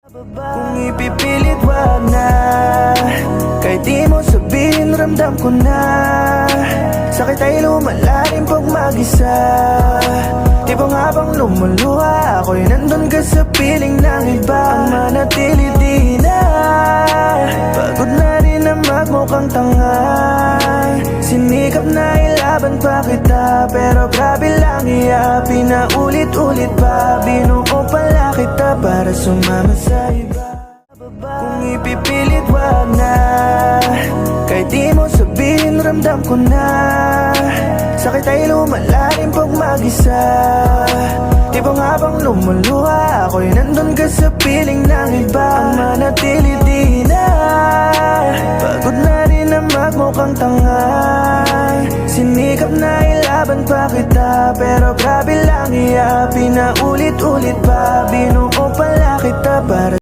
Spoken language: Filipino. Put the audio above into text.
Kung ipipilit wag na, kahit di mo sabihin ramdam ko na. Sakit ay lumalalim pag mag-isa. Di ba nga bang lumuluha, ako'y nandun ka sa piling ng iba. Ang manatili di na, pagod na rin na magmukhang tanga. Sinikap na ilaban pa kita, pero grabe lang iya. Pinaulit-ulit pa, binuo pala kita para sumama sa iba. Kung ipipilit wag na, kahit di mo sabihin ramdam ko na. Sakit ay lumalalim pag mag-isa. Di ba nga bang lumuluha, ako'y nandun ka sa piling ng iba. Ang manatili di na, pagod na rin na magmukhang tanga. Sinikap na ilaban pa kita, pero grabe lang iya. Pinaulit-ulit pa, binuo pala kita para